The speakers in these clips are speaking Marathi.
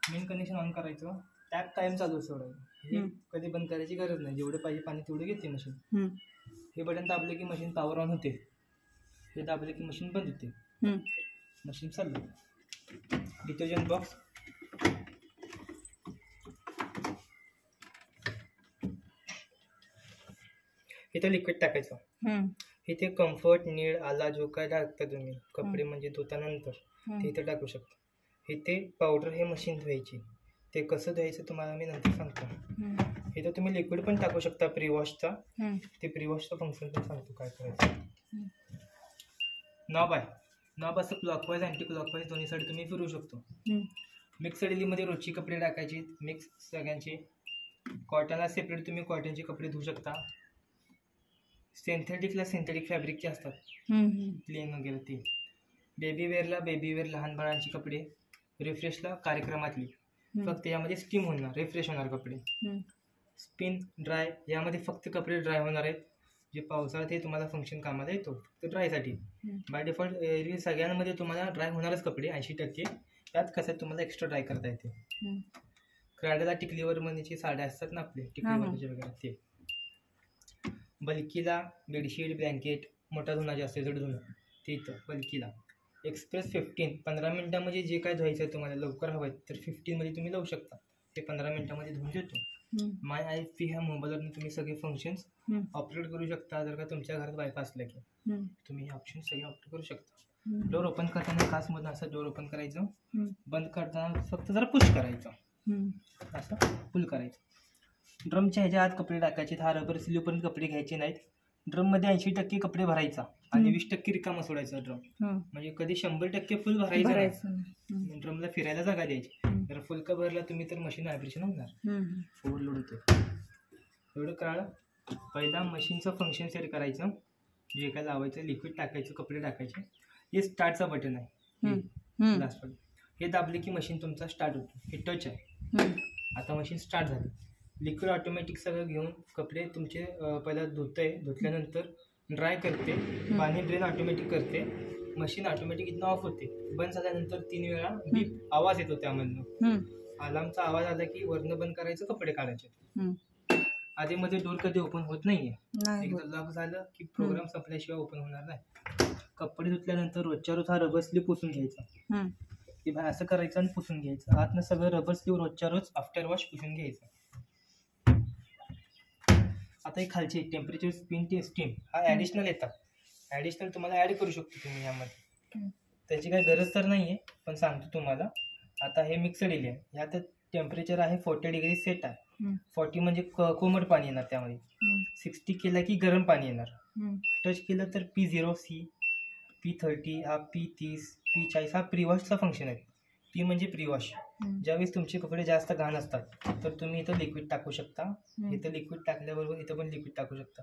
मेन कंडिशन ऑन करायचं, टॅप कायम चालू सोडायचं, हे कधी बंद करायची गरज नाही, जेवढे पाहिजे पाणी तेवढे घेते मशीन. हे बटन दाबले की मशीन पॉवर ऑन होते, हे दाबले की मशीन बंद होते. मशीन चाललं. डिटर्जंट बॉक्स, इथं लिक्विड टाकायचं. इथे कम्फर्ट, नीड, आला जो काय टाकता तुम्ही कपडे म्हणजे धुतानंतर ते इथं टाकू शकता. इथे पावडर हे मशीन धुवायची, ते कसं धुवायचं तुम्हाला मी नंतर सांगतो. इथं तुम्ही लिक्विड पण टाकू शकता प्रीवॉशचा, ते प्रीवॉशचं फंक्शन पण सांगतो काय करायचं. नॉब आहे, नॉब असं क्लॉकवाईज अँटी क्लॉकवाईज दोन्ही साईड तुम्ही फिरू शकतो. मिक्स डेलीमध्ये रोजची कपडे टाकायचे, मिक्स सगळ्यांचे. कॉटनला सेपरेट तुम्ही कॉटनचे कपडे धुवू शकता. सिंथेटिकला सिंथेटिक फॅब्रिकचे असतात, प्लेन वगैरे ते. बेबीवेअरला बेबीवेअर लहान बाळांची कपडे. रिफ्रेशला कार्यक्रमातली, फक्त यामध्ये स्टीम होणार, रिफ्रेश होणार कपडे. स्पिन ड्राय, यामध्ये फक्त कपडे ड्राय होणार आहेत. जे पावसाळ्यात हे तुम्हाला फंक्शन कामाला येतो तर ड्रायसाठी. बाय डिफॉल्ट सगळ्यांमध्ये तुम्हाला ड्राय होणारच कपडे 80%. त्यात कसं तुम्हाला एक्स्ट्रा ड्राय करता येते. क्रायडला टिकलीवर मनीची साड्या असतात ना आपले टिकलीवरचे वगैरे ते. बल्कीला बेडशीट, ब्लँकेट, मोठा धुणा जे असते जड धुणं ते इथं बल्कीला. एक्सप्रेस 15 मिनिटामध्ये जे काय धुवायचं आहे तुम्हाला लवकर हवं आहे तर 15 मध्ये तुम्ही लावू शकता, ते 15 मिनिटामध्ये धुवून देतो. माय IFP ह्या मोबाईलवरून तुम्ही सगळे फंक्शन्स ऑपरेट करू शकता. जर का तुमच्या घरात वायफाय असलं की तुम्ही हे ऑप्शन सगळे ऑपरेट करू शकता. डोर ओपन करताना काचमधून असं डोर ओपन करायचं, बंद करताना फक्त जरा पुश करायचं, असं पुल करायचं. ड्रमच्या ह्याच्या आत कपडे टाकायचे, हा रबर स्लीवपर्यंत कपडे घ्यायचे नाहीत. ड्रममध्ये 80% कपडे भरायचा आणि 20% रिकामा सोडायचा ड्रम. म्हणजे कधी 100% फुल भरायचं, ड्रमला फिरायला जागा द्यायची. जर फुल का भरला तुम्ही तर मशीन व्हायब्रेशन होणार, ओव्हरलोड होते. एवढं कळलं. पहिला मशीनचं फंक्शन सेट करायचं, जे काय लावायचं, लिक्विड टाकायचं, कपडे टाकायचे. हे स्टार्टचा बटन आहे, लास्ट बटन. हे दाबले की मशीन तुमचा स्टार्ट होतो. हे टच आहे. आता मशीन स्टार्ट झाली. लिक्विड ऑटोमॅटिक सगळं घेऊन कपडे तुमचे पहिला धुतल्यानंतर ड्राय करते, पाणी ड्रेन ऑटोमॅटिक करते. मशीन ऑटोमॅटिक इथनं ऑफ होते. बंद झाल्यानंतर 3 वेळा बीप आवाज येतो त्यामधनं. अलार्मचा आवाज आला की वरनं बंद करायचं, कपडे काढायचे. आधीमध्ये डोर कधी ओपन होत नाहीये, एकदा लॉक झालं की प्रोग्राम संपल्याशिवाय ओपन होणार नाही. कपडे धुतल्यानंतर रोजच्या रोज हा रबर स्लीव पुसून घ्यायचा, की भाई असं करायचं आणि पुसून घ्यायचं. आतनं सगळं रबर स्लीव रोजच्या रोज आफ्टर वॉश पुसून घ्यायचं. आता ही खालची टेम्परेचर, स्पिन, स्टीम हा ॲडिशनल येतात. ॲडिशनल तुम्हाला ॲड करू शकतो तुम्ही यामध्ये, त्याची काही गरज तर नाही आहे पण सांगतो तुम्हाला. आता हे मिक्सड एरिया, ह्यात टेम्परेचर आहे 40 डिग्री सेट आहे. 40 म्हणजे कोमट पाणी येणार त्यामध्ये. 60 केलं की गरम पाणी येणार. टच केलं तर P0C, P30 हा P30, P40 हा प्रीवॉशचा फंक्शन आहे. P म्हणजे प्रीवॉश. ज्यावेळेस तुमचे कपडे जास्त घाण असतात तर तुम्ही इथं लिक्विड टाकू शकता. इथं लिक्विड टाकल्याबरोबर इथं पण लिक्विड टाकू शकता.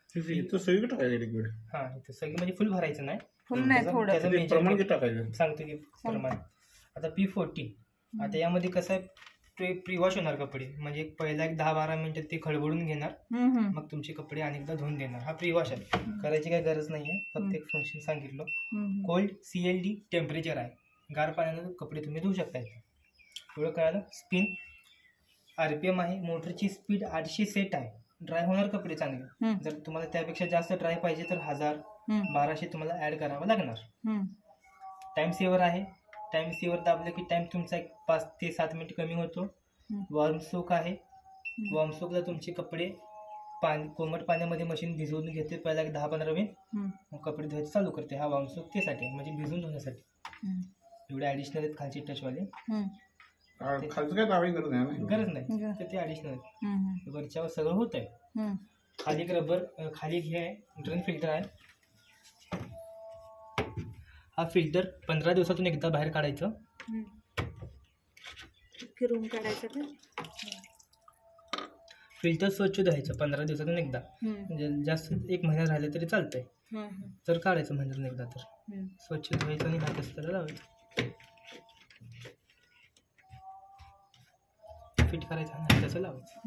सगळीकडे टाकायचं लिक्विड. हा, इथं सगळं म्हणजे फुल भरायचं नाही, त्याचं मेजरमेंट टाकायचं, सांगतो की प्रमाण. आता P40. आता यामध्ये कसं आहे, प्रीवॉश होणार कपडे, म्हणजे पहिला एक 10-12 मिनिटं ते खळबळून घेणार, मग तुमचे कपडे अनेकदा धुवून देणार. हा प्रीवॉश आहे, करायची काही गरज नाही आहे, फक्त एक फंक्शन सांगितलं. कोल्ड CLD टेम्परेचर आहे, गार पाण्यानं कपडे तुम्ही धुवू शकता. एवढं कळालं. स्पिन RPM आहे, मोटरची स्पीड 800 सेट आहे. ड्राय होणार कपडे चांगले. जर तुम्हाला त्यापेक्षा जास्त ड्राय पाहिजे तर 1000-1200 तुम्हाला ऍड करावं लागणार. टाइम सेवर आहे, टाइम सेवर दाबलं की टाइम तुमचा 5 ते 7 मिनिट कमी होतो. वॉर्म सोक आहे, वॉर्म सोकला तुमचे कपडे कोमट पाण्यामध्ये मशीन भिजवून घेते पहिला 10-15 मिनिट, मग कपडे धुवायचे चालू करते. हा वॉर्म सोक त्यासाठी म्हणजे भिजवून धुण्यासाठी. एवढे ॲडिशनल आहेत खालचे टचवाले. खालचं काय दावी गरज नाही तर ते ॲडिशनल आहेत. वरच्यावर सगळं होत आहे. खाली एक रबर, खाली हे आहे ड्रेन फिल्टर आहे. हा फिल्टर 15 दिवसातून एकदा बाहेर काढायचं, फिरून काढायचं का. फिल्टर स्वच्छ धुवायचं 15 दिवसातून एकदा. म्हणजे जास्त 1 महिना राहिले तरी चालतंय, तर काढायचं महिन्यातून एकदा. तर स्वच्छ धुवायचं आणि हात असताना लावायचं, फिट करायचं आणि तसं लावायचं.